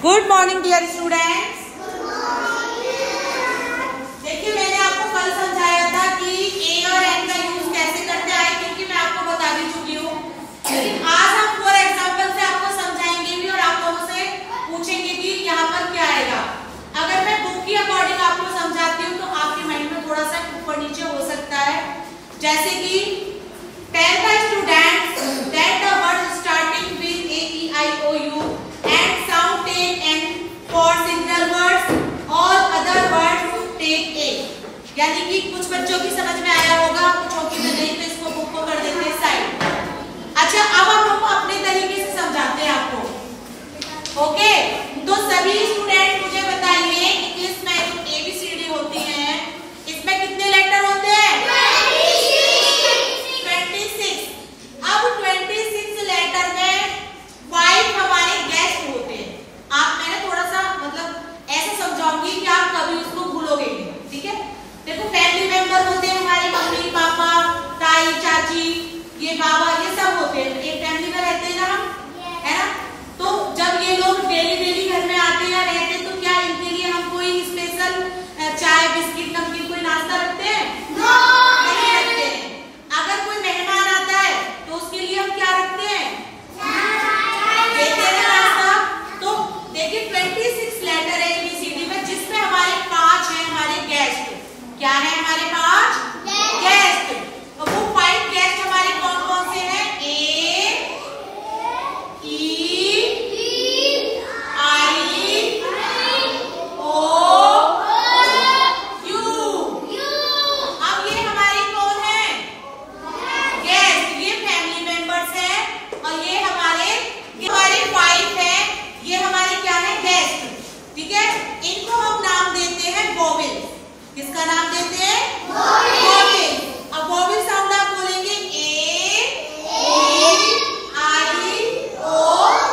Good morning dear students. देखिए मैंने आपको कल समझाया था कि ए और एन का यूज कैसे करते हैं, क्योंकि मैं आपको बता भी चुकी हूँ, लेकिन आज हम फॉर एग्जांपल से आपको समझाएंगे भी और आप लोगों से पूछेंगे कि यहाँ पर क्या आएगा। अगर मैं बुक की अकॉर्डिंग आपको समझाती हूँ तो आपके माइंड में थोड़ा सा ऊपर नीचे हो सकता है। जैसे कि tell the students that the word starting with A E I O U and sound take n for singular words, all other words take a। यानी कि कुछ बच्चों की समझ में आया होगा, कुछ की में नहीं, तो इसको बुक को कर देते हैं साइड। अच्छा, अब हम लोग अपने तरीके से समझाते हैं आपको। ओके, तो सभी स्टूडेंट मुझे बताइए इंग्लिश में जो ABCD होती है इसमें कितने लेटर होते हैं? 26। अब 26 लेटर में 5 हमारे गेस्ट होते हैं। आप मैंने थोड़ा सा मतलब ऐसे समझाऊंगी कि आप कभी उसको भूलोगे नहीं, ठीक है? देखो फैमिली मेंबर होते हैं हमारे, मम्मी पापा ताई चाची ये बाबा ये सब होते हैं, एक फैमिली में रहते हैं ना हम, है ना? तो जब ये लोग डेली घर में आते हैं रहते हैं तो क्या इनके लिए हम कोई स्पेशल चाय बिस्किट नमकीन कोई नाश्ता रखते हैं? नहीं रखते हैं। अगर कोई मेहमान आता है तो उसके लिए हम क्या रखते हैं? तो देखिए 26 लेटर है ABCD में, जिसमें हमारे 5 हैं हमारे गेस्ट। क्या है हमारे 5 गेस्ट? तो वो 5 गेस्ट हमारे कौन कौन से हैं? A E I O U। अब ये हमारे कौन है? गेस्ट। ये फैमिली मेंबर्स हैं और ये हमारे 5 है, ये हमारे क्या है? गेस्ट, ठीक है? इनको हम नाम देते हैं वोवेल। किसका नाम देते हैं? वोवेल। अब वोवेल साउंड आप बोलेंगे A E I O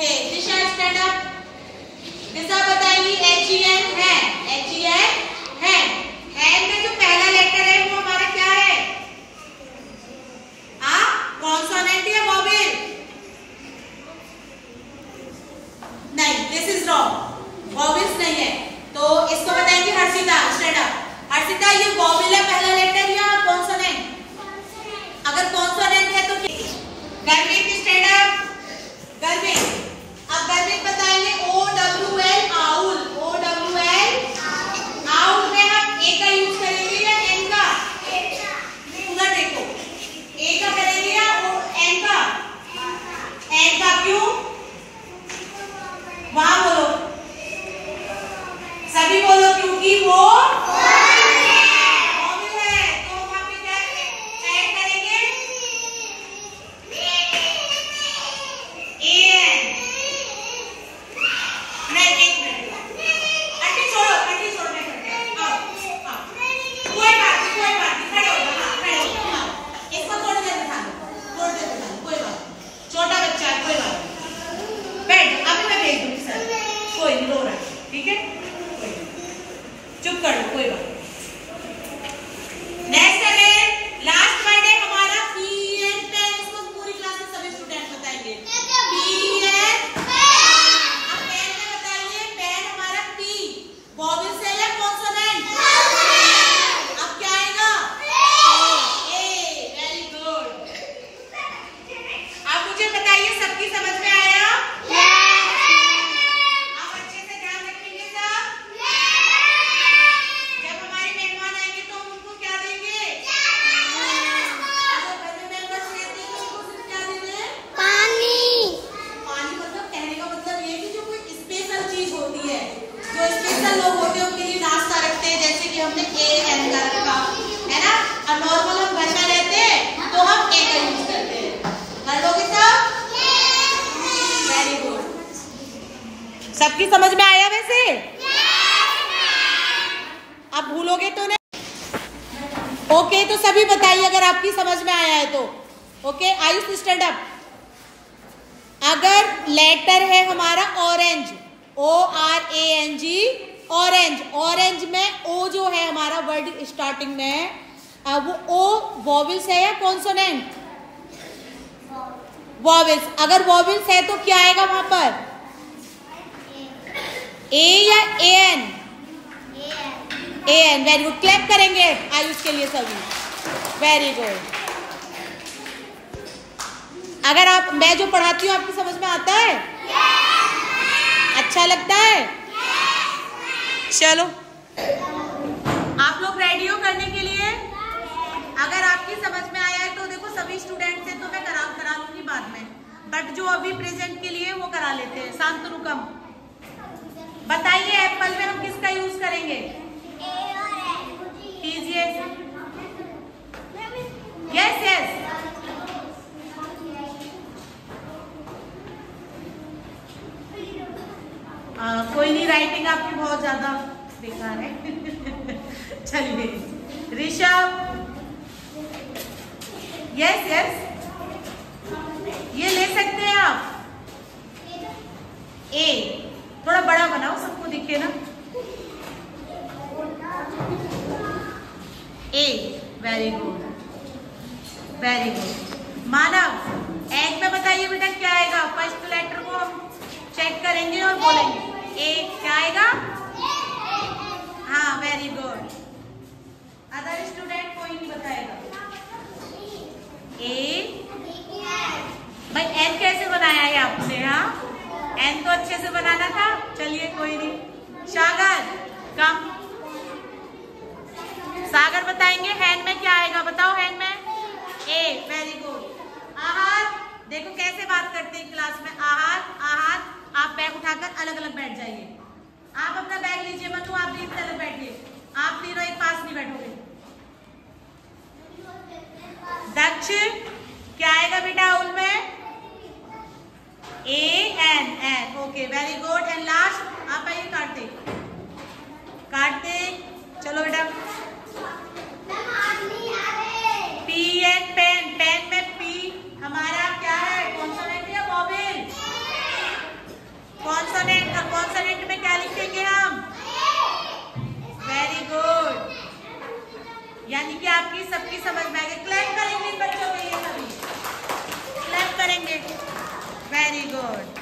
okay, Disha stand up. Disha बताएंगी HEN है, HEN है। हैंड में जो पहला लेटर है वो हमारा क्या है? कॉन्सोनेंट या वॉवेल? नहीं, दिस इज रॉन्ग, वॉवेल्स नहीं है। तो इसको बताएंगे हर्षिता स्टैंड अप। हर्षिता, ये वॉवेल है पहला लेटर या कॉन्सोनेंट? अगर कॉन्सोनेंट है तो गर्वित स्टैंड अप। गर्वित, अब गर्वित बताएंगे OWL आउल। OWL आउल में हम ए का यूज करेंगे या एन का? उधर देखो, ए का करेंगे या एन का? एन का। क्यों? वहां बोलो, सभी बोलो, क्योंकि वो सबकी समझ में आया वैसे? अब भूलोगे तो नहीं। ओके, तो सभी बताइए अगर आपकी समझ में आया है तो। Okay, Ayush stand up. अगर लेटर है हमारा ऑरेंज, ORANG, ऑरेंज, ऑरेंज में ओ जो है हमारा वर्ड स्टार्टिंग में, वो ओ वॉवेल्स है या कॉन्सोनेंट? वॉवेल्स। अगर वॉवेल्स है तो क्या आएगा वहां पर? ए या AN? AN। Very good, clap करेंगे आयुष के लिए सभी। Very good. अगर आप, मैं जो पढ़ाती हूँ आपकी समझ में आता है? अच्छा लगता है? चलो, आप लोग रेडी हो करने के लिए? अगर आपकी समझ में आया है तो देखो, सभी स्टूडेंट से तो मैं करा लूंगी बाद में, बट जो अभी प्रेजेंट के लिए वो करा लेते हैं। शांतनुकम बताइए, एप्पल में हम किसका यूज करेंगे? कीजिए। Yes yes. कोई नहीं, राइटिंग आपकी बहुत ज्यादा बेकार है। चलिए, ऋषभ। यस यस, ये ले सकते हैं आप। ए थोड़ा बड़ा बनाओ, सबको दिखे ना। ए, वेरी गुड, वेरी गुड। मानव, एग में बताइए बेटा क्या आएगा? फर्स्ट लेटर को हम चेक करेंगे और बोलेंगे। ए क्या आएगा? हाँ, वेरी गुड। अदर स्टूडेंट कोई नहीं बताएगा। ए भाई, एन कैसे बनाया है आपने? हाँ, एन तो अच्छे से बनाना था। चलिए, कोई नहीं। सागर, कम। सागर बताएंगे हैंड में क्या आएगा? बताओ, हैंड में ए, वेरी गुड। आहार, देखो कैसे बात करते हैं क्लास में। आहार, आहार। आप बैग उठाकर अलग अलग बैठ जाइए। आप अपना बैग लीजिए, मनु आप भी अलग बैठिए। आप तीनों एक पास नहीं बैठोगे। दक्ष, क्या आएगा बेटा उनमें? AN। Okay, very good. And last, आप आइए, काटते काटते। चलो बेटा, PN, पेन। पेन में P हमारा क्या है? कॉन्सोनेंट या वॉवेल? यानी कि आपकी सबकी समझ में आएगी। क्लैप करेंगे इन बच्चों के लिए, सभी क्लैप करेंगे। Very good.